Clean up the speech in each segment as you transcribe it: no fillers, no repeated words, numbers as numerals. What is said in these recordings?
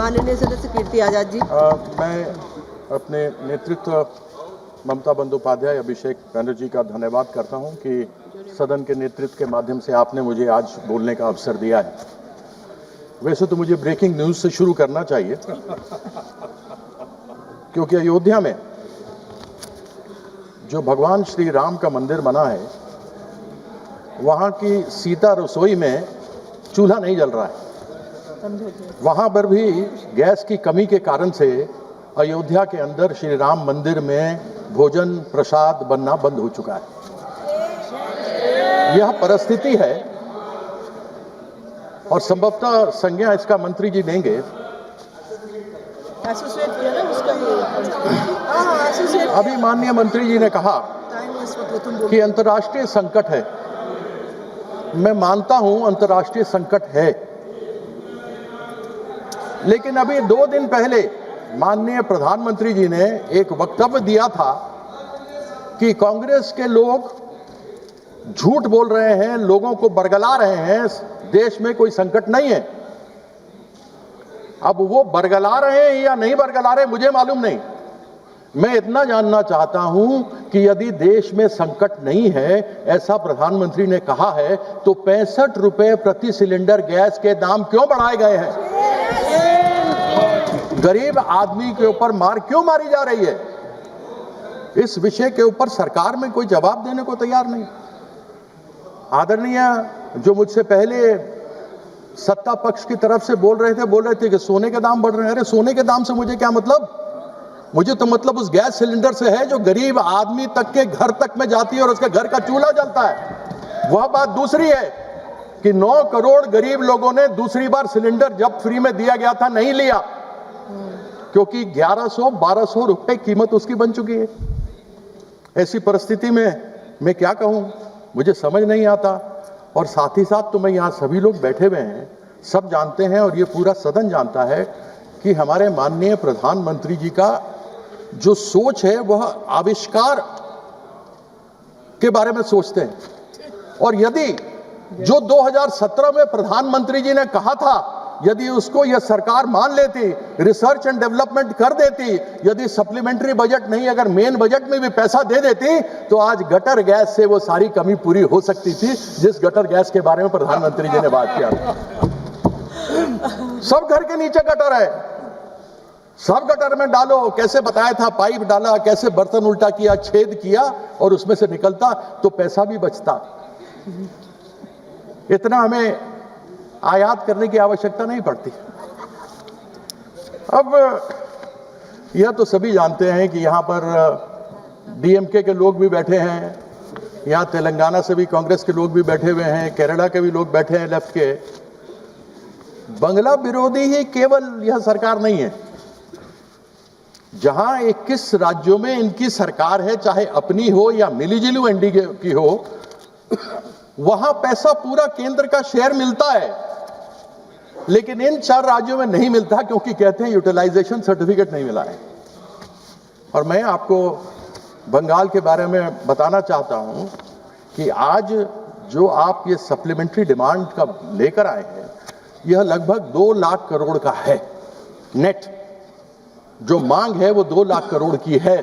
माननीय सदस्य कीर्ति आजाद जी। मैं अपने नेतृत्व ममता बंदोपाध्याय, अभिषेक बनर्जी का धन्यवाद करता हूं कि सदन के नेतृत्व के माध्यम से आपने मुझे आज बोलने का अवसर दिया है। वैसे तो मुझे ब्रेकिंग न्यूज से शुरू करना चाहिए, क्योंकि अयोध्या में जो भगवान श्री राम का मंदिर बना है, वहां की सीता रसोई में चूल्हा नहीं जल रहा है। वहां पर भी गैस की कमी के कारण से अयोध्या के अंदर श्री राम मंदिर में भोजन प्रसाद बनना बंद हो चुका है। यह परिस्थिति है और संभवतः संज्ञा इसका मंत्री जी लेंगे। अभी माननीय मंत्री जी ने कहा कि अंतर्राष्ट्रीय संकट है। मैं मानता हूं अंतर्राष्ट्रीय संकट है, लेकिन अभी 2 दिन पहले माननीय प्रधानमंत्री जी ने एक वक्तव्य दिया था कि कांग्रेस के लोग झूठ बोल रहे हैं, लोगों को बरगला रहे हैं, देश में कोई संकट नहीं है। अब वो बरगला रहे हैं या नहीं बरगला रहे मुझे मालूम नहीं। मैं इतना जानना चाहता हूं कि यदि देश में संकट नहीं है, ऐसा प्रधानमंत्री ने कहा है, तो 65 रुपए प्रति सिलेंडर गैस के दाम क्यों बढ़ाए गए हैं? गरीब आदमी के ऊपर मार क्यों मारी जा रही है? इस विषय के ऊपर सरकार में कोई जवाब देने को तैयार नहीं। आदरणीय जो मुझसे पहले सत्ता पक्ष की तरफ से बोल रहे थे कि सोने के दाम बढ़ रहे हैं। अरे सोने के दाम से मुझे क्या मतलब? मुझे तो मतलब उस गैस सिलेंडर से है जो गरीब आदमी तक के घर तक में जाती है और उसके घर का चूल्हा जलता है। वह बात दूसरी है कि 9 करोड़ गरीब लोगों ने दूसरी बार सिलेंडर जब फ्री में दिया गया था नहीं लिया, क्योंकि 1100-1200 रुपए कीमत उसकी बन चुकी है। ऐसी परिस्थिति में मैं क्या कहूं, मुझे समझ नहीं आता। और साथ ही साथ तो मैं यहां सभी लोग बैठे हुए हैं, सब जानते हैं और ये पूरा सदन जानता है कि हमारे माननीय प्रधानमंत्री जी का जो सोच है वह आविष्कार के बारे में सोचते हैं। और यदि जो 2017 में प्रधानमंत्री जी ने कहा था, यदि उसको यह सरकार मान लेती, रिसर्च एंड डेवलपमेंट कर देती, यदि सप्लीमेंट्री बजट नहीं अगर मेन बजट में भी पैसा दे देती, तो आज गटर गैस से वो सारी कमी पूरी हो सकती थी जिस गटर गैस के बारे में प्रधानमंत्री जी ने बात किया। सब घर के नीचे गटर है, सब गटर में डालो। कैसे बताया था, पाइप डाला, कैसे बर्तन उल्टा किया, छेद किया और उसमें से निकलता तो पैसा भी बचता। इतना हमें आयात करने की आवश्यकता नहीं पड़ती। अब यह तो सभी जानते हैं कि यहां पर डीएमके के लोग भी बैठे हैं, यहां तेलंगाना से भी कांग्रेस के लोग भी बैठे हुए हैं, केरला के भी लोग बैठे हैं लेफ्ट के। बंगला विरोधी ही केवल यह सरकार नहीं है। जहां 21 राज्यों में इनकी सरकार है, चाहे अपनी हो या मिलीजुली एनडीए की हो, वहां पैसा पूरा केंद्र का शेयर मिलता है, लेकिन इन 4 राज्यों में नहीं मिलता, क्योंकि कहते हैं यूटिलाइजेशन सर्टिफिकेट नहीं मिला है। और मैं आपको बंगाल के बारे में बताना चाहता हूं कि आज जो आप ये सप्लीमेंट्री डिमांड का लेकर आए हैं, यह लगभग 2 लाख करोड़ का है। नेट जो मांग है वो 2 लाख करोड़ की है।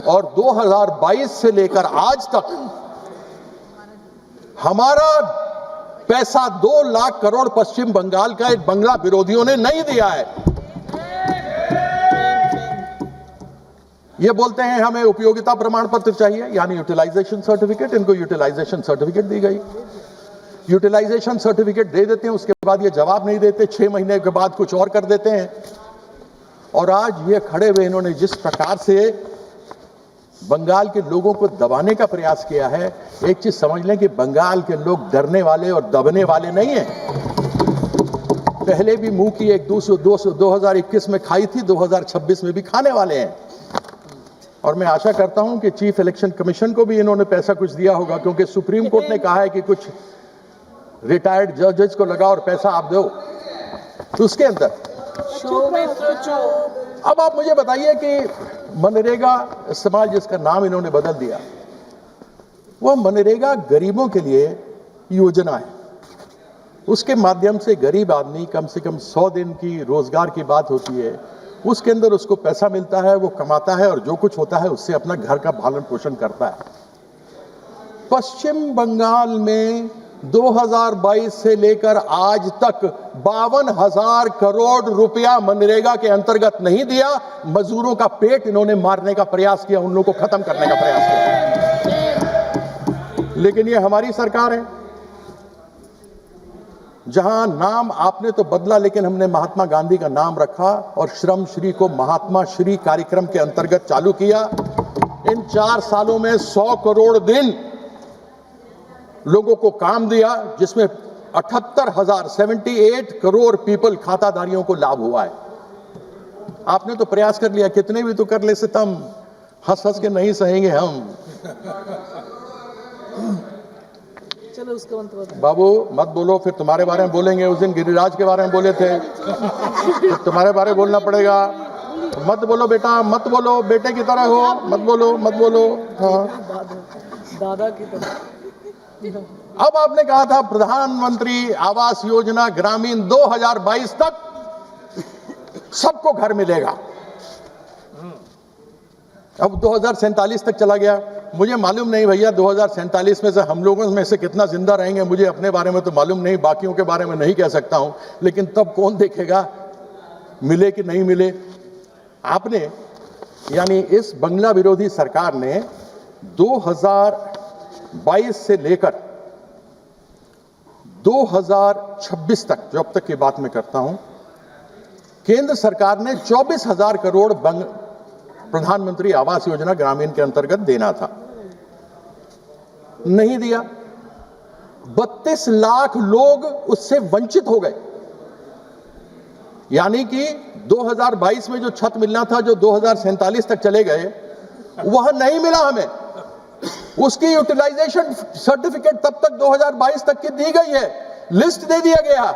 और 2022 से लेकर आज तक हमारा पैसा 2 लाख करोड़ पश्चिम बंगाल का एक बंगला विरोधियों ने नहीं दिया है। ये बोलते हैं हमें उपयोगिता प्रमाण पत्र चाहिए, यानी यूटिलाइजेशन सर्टिफिकेट। इनको यूटिलाइजेशन सर्टिफिकेट दी गई, यूटिलाइजेशन सर्टिफिकेट दे देते हैं, उसके बाद ये जवाब नहीं देते, 6 महीने के बाद कुछ और कर देते हैं। और आज ये खड़े हुए इन्होंने जिस प्रकार से बंगाल के लोगों को दबाने का प्रयास किया है, एक चीज समझ लें कि बंगाल के लोग डरने वाले और दबने वाले नहीं हैं। पहले भी मुंह की एक 2021 में खाई थी, 2026 में भी खाने वाले हैं। और मैं आशा करता हूं कि चीफ इलेक्शन कमीशन को भी इन्होंने पैसा कुछ दिया होगा, क्योंकि सुप्रीम कोर्ट ने कहा है कि कुछ रिटायर्ड जजेस को लगाओ और पैसा आप दो। तो उसके अंदर अब आप मुझे बताइए कि मनरेगा इस्तेमाल, जिसका नाम इन्होंने बदल दिया, वह मनरेगा गरीबों के लिए योजना है। उसके माध्यम से गरीब आदमी कम से कम 100 दिन की रोजगार की बात होती है, उसके अंदर उसको पैसा मिलता है, वो कमाता है और जो कुछ होता है उससे अपना घर का पालन पोषण करता है। पश्चिम बंगाल में 2022 से लेकर आज तक 52,000 करोड़ रुपया मनरेगा के अंतर्गत नहीं दिया। मजदूरों का पेट इन्होंने मारने का प्रयास किया, उन लोगों को खत्म करने का प्रयास किया। लेकिन ये हमारी सरकार है, जहां नाम आपने तो बदला लेकिन हमने महात्मा गांधी का नाम रखा और श्रम श्री को महात्मा श्री कार्यक्रम के अंतर्गत चालू किया। इन 4 सालों में 100 करोड़ दिन लोगों को काम दिया, जिसमें 78 करोड़ पीपल खाताधारियों को लाभ हुआ है। आपने तो प्रयास कर लिया, कितने भी तो कर ले सितम, हंस हंस के नहीं सहेंगे हम। चलो उसका अंत बाबू मत बोलो, फिर तुम्हारे बारे में बोलेंगे। उस दिन गिरिराज के बारे में बोले थे, फिर तुम्हारे बारे में बोलना पड़ेगा। मत बोलो बेटा, मत बोलो, बेटे की तरह हो, मत बोलो, मत बोलो। हाँ, दादा की तरह। अब आपने कहा था प्रधानमंत्री आवास योजना ग्रामीण 2022 तक सबको घर मिलेगा। अब 2047 तक चला गया। मुझे मालूम नहीं भैया 2047 में से हम लोगों में से कितना जिंदा रहेंगे, मुझे अपने बारे में तो मालूम नहीं, बाकियों के बारे में नहीं कह सकता हूं। लेकिन तब कौन देखेगा मिले कि नहीं मिले। आपने यानी इस बंगला विरोधी सरकार ने 2022 से लेकर 2026 तक, जो अब तक की बात मैं करता हूं, केंद्र सरकार ने 24,000 करोड़ प्रधानमंत्री आवास योजना ग्रामीण के अंतर्गत देना था, नहीं दिया। 32 लाख लोग उससे वंचित हो गए। यानी कि 2022 में जो छत मिलना था, जो 2047 तक चले गए, वह नहीं मिला हमें। उसकी यूटिलाइजेशन सर्टिफिकेट तब तक 2022 तक की दी गई है, लिस्ट दे दिया गया,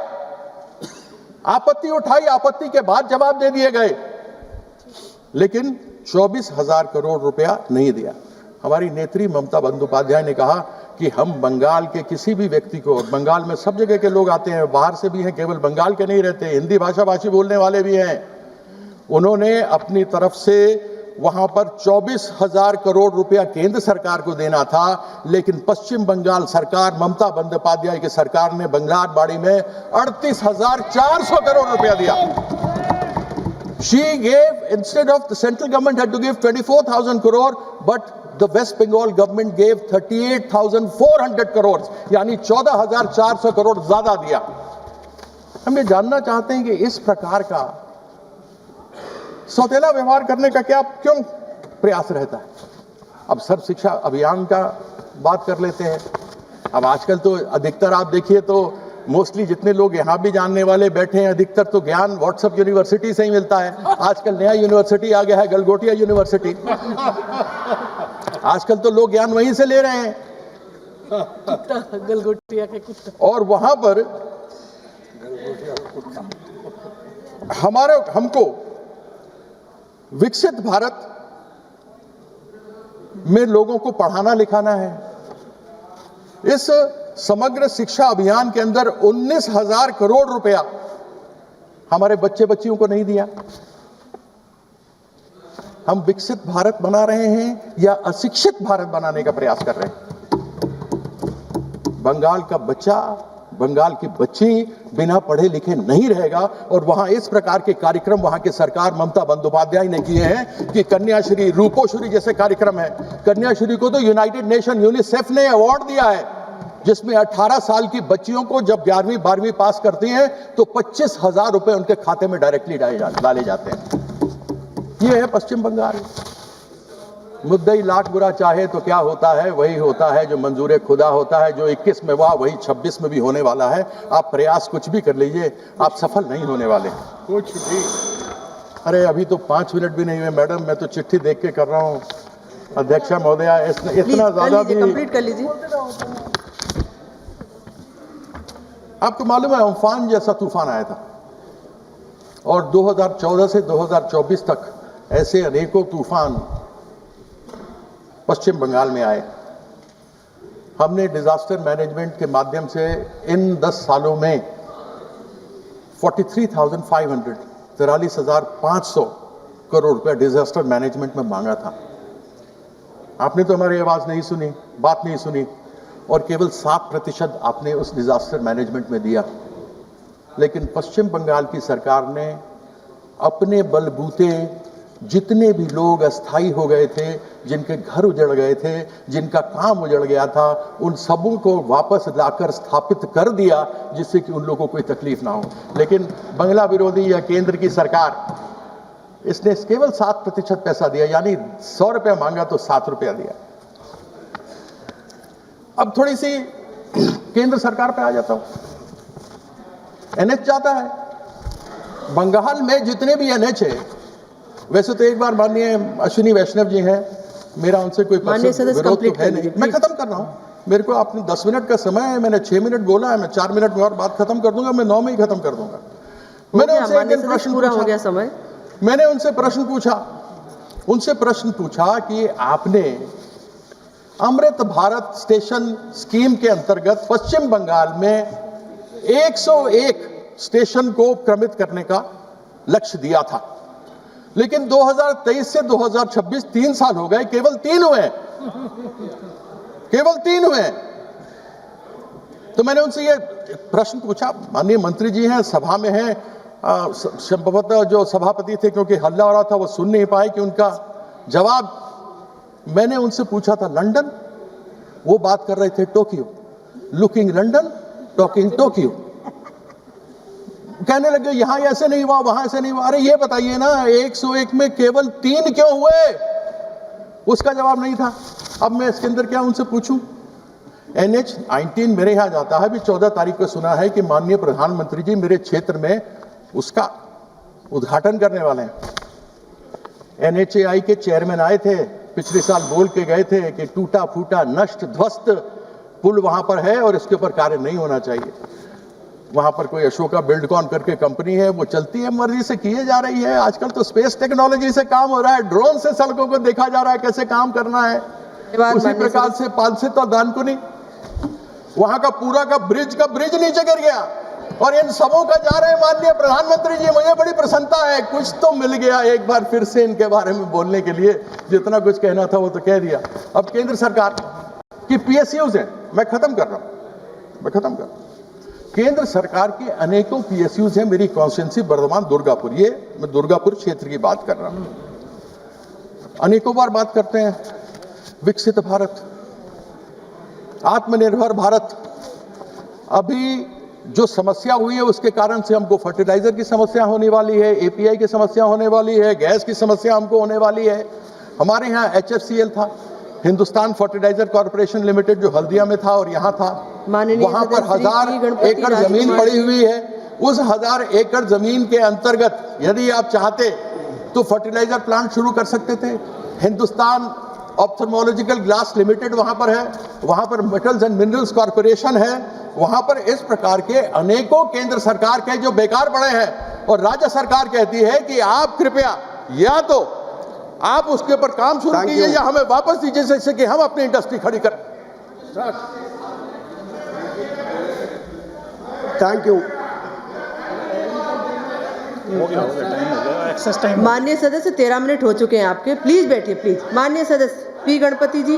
आपत्ति उठाई, आपत्ति के बाद जवाब दे दिए गए, लेकिन 24,000 करोड़ रुपया नहीं दिया। हमारी नेत्री ममता बंदोपाध्याय ने कहा कि हम बंगाल के किसी भी व्यक्ति को, बंगाल में सब जगह के लोग आते हैं, बाहर से भी हैं, केवल बंगाल के नहीं रहते, हिंदी भाषा भाषी बोलने वाले भी हैं। उन्होंने अपनी तरफ से वहां पर 24,000 करोड़ रुपया केंद्र सरकार को देना था, लेकिन पश्चिम बंगाल सरकार, ममता बंदोपाध्याय की सरकार ने बंगलारबाड़ी में 38,400 करोड़ रुपया दिया। She gave, instead of the central government had to give 24,000 crore, but the West Bengal government gave 38,400 crores, यानी 14,400 करोड़ ज्यादा दिया। हम ये जानना चाहते हैं कि इस प्रकार का सौतेला व्यवहार करने का क्यों प्रयास रहता है। अब सर्व शिक्षा अभियान का बात कर लेते हैं। अब आजकल तो अधिकतर आप देखिए तो मोस्टली जितने लोग यहाँ भी जानने वाले बैठे हैं, अधिकतर तो ज्ञान व्हाट्सएप यूनिवर्सिटी से ही मिलता है। आजकल नया यूनिवर्सिटी आ गया है, गलगोटिया यूनिवर्सिटी। आजकल तो लोग ज्ञान वहीं से ले रहे हैं, गलगोटिया के कुत्ता। और वहां पर हमको विकसित भारत में लोगों को पढ़ाना लिखाना है। इस समग्र शिक्षा अभियान के अंदर 19,000 करोड़ रुपया हमारे बच्चे बच्चियों को नहीं दिया। हम विकसित भारत बना रहे हैं या अशिक्षित भारत बनाने का प्रयास कर रहे हैं। बंगाल का बच्चा, बंगाल की बच्ची बिना पढ़े लिखे नहीं रहेगा। और वहां इस प्रकार के कार्यक्रम वहां की सरकार ममता बंदोपाध्याय ने किए हैं कि कन्याश्री, रूपोश्री जैसे कार्यक्रम है। कन्याश्री को तो यूनाइटेड नेशन यूनिसेफ ने अवार्ड दिया है, जिसमें 18 साल की बच्चियों को जब 11वीं 12वीं पास करती हैं तो 25,000 रुपए उनके खाते में डायरेक्टली डाले जाते हैं। ये है पश्चिम बंगाल। मुद्दई लाख बुरा चाहे तो क्या होता है, वही होता है जो मंजूर खुदा होता है। जो 21 में हुआ वही 26 में भी होने वाला है। आप प्रयास कुछ भी कर लीजिए, आप सफल नहीं होने वाले कुछ भी। अरे अभी तो 5 मिनट भी नहीं हुए मैडम, मैं तो चिट्ठी देख के कर रहा हूँ। अध्यक्षा महोदया, इतना ज्यादा भी कंप्लीट कर लीजिए। आपको मालूम है अम्फान जैसा तूफान आया था, और 2014 से 2024 तक ऐसे अनेकों तूफान पश्चिम बंगाल में आए। हमने डिजास्टर मैनेजमेंट के माध्यम से इन 10 सालों में 43,500 करोड़ रुपया डिजास्टर मैनेजमेंट में मांगा था। आपने तो हमारी आवाज नहीं सुनी, बात नहीं सुनी, और केवल 7% आपने उस डिजास्टर मैनेजमेंट में दिया। लेकिन पश्चिम बंगाल की सरकार ने अपने बलबूते जितने भी लोग अस्थायी हो गए थे, जिनके घर उजड़ गए थे, जिनका काम उजड़ गया था, उन सबों को वापस लाकर स्थापित कर दिया, जिससे कि उन लोगों को कोई तकलीफ ना हो। लेकिन बंगला विरोधी या केंद्र की सरकार, इसने केवल 7% पैसा दिया, यानी 100 रुपया मांगा तो 7 रुपया दिया। अब थोड़ी सी केंद्र सरकार पे आ जाता हूं। एनएच जाता है बंगाल में, जितने भी एनएच है, वैसे तो एक बार माननीय अश्विनी वैष्णव जी हैं, मेरा उनसे कोई विरोध तो है नहीं। मैं खत्म कर रहा हूं, मेरे को आपने 10 मिनट का समय है, मैंने 6 मिनट बोला है, मैं 4 मिनट में और बात खत्म कर दूंगा, मैं 9 में ही खत्म कर दूंगा। मैंने उनसे एक प्रश्न पूरा हो गया समय। मैंने उनसे प्रश्न पूछा कि आपने अमृत भारत स्टेशन स्कीम के अंतर्गत पश्चिम बंगाल में 101 स्टेशन को क्रमित करने का लक्ष्य दिया था, लेकिन 2023 से 2026 3 साल हो गए, केवल 3 हुए। तो मैंने उनसे ये प्रश्न पूछा, माननीय मंत्री जी हैं, सभा में हैं, संभवतः जो सभापति थे, क्योंकि हल्ला हो रहा था, वो सुन नहीं पाए कि उनका जवाब। मैंने उनसे पूछा था लंदन, वो बात कर रहे थे Tokyo. Looking London, talking Tokyo. कहने लगे यहां ऐसे नहीं हुआ, वहां ऐसे नहीं हुआ। अरे ये बताइए ना, 101 में केवल 3 क्यों हुए? उसका जवाब नहीं था। अब मैं इसके अंदर क्या उनसे पूछूं? NH-19 मेरे यहां जाता है, अभी 14 तारीख को सुना है कि माननीय प्रधानमंत्री जी मेरे क्षेत्र में उसका उद्घाटन करने वाले हैं। NHAI के चेयरमैन आए थे, पिछले साल बोल के गए थे कि टूटा फूटा नष्ट ध्वस्त पुल वहां पर है और इसके ऊपर कार्य नहीं होना चाहिए। वहां पर कोई अशोका बिल्डकॉन करके कंपनी है, वो चलती है, मर्जी से किए जा रही है। आजकल तो स्पेस टेक्नोलॉजी से काम हो रहा है, ड्रोन से सड़कों को देखा जा रहा है कैसे काम करना है। उसी प्रकार से पालसित और दानकुनी, वहां का पूरा का ब्रिज नीचे गिर गया, और इन सबों का जा रहे हैं माननीय प्रधानमंत्री जी। मुझे बड़ी प्रसन्नता है, कुछ तो मिल गया एक बार फिर से इनके बारे में बोलने के लिए। जितना कुछ कहना था वो तो कह दिया। अब केंद्र सरकार की PSUs हैं, मैं खत्म कर रहा हूं। केंद्र सरकार के अनेकों PSUs हैं। मेरी कॉन्स्टिट्यूंसी बर्धमान दुर्गापुर, ये मैं दुर्गापुर क्षेत्र की बात कर रहा हूं। अनेकों बार बात करते हैं विकसित भारत, आत्मनिर्भर भारत। अभी जो समस्या हुई है उसके कारण से हमको फर्टिलाइजर की समस्या होने वाली है, API की समस्या होने वाली है, गैस की समस्या हमको होने वाली है। हमारे यहाँ HFCL था, हिंदुस्तान फर्टिलाइजर कॉर्पोरेशन लिमिटेड, जो हल्दिया में था और यहाँ था। वहां पर 1000 एकड़ जमीन पड़ी हुई है। उस 1000 एकड़ जमीन के अंतर्गत यदि आप चाहते तो फर्टिलाइजर प्लांट शुरू कर सकते थे। हिंदुस्तान ऑप्थेल्मोलॉजिकल ग्लास लिमिटेड वहां पर है, वहां पर मेटल्स एंड मिनरल्स कॉर्पोरेशन है, वहां पर इस प्रकार के अनेकों केंद्र सरकार के जो बेकार पड़े हैं, और राज्य सरकार कहती है कि आप कृपया या तो आप उसके ऊपर काम शुरू कीजिए या हमें वापस दीजिए, जैसे कि हम अपनी इंडस्ट्री खड़ी करें। Thank you. माननीय सदस्य 13 मिनट हो चुके हैं आपके, प्लीज बैठिए प्लीज। माननीय सदस्य पी गणपति जी।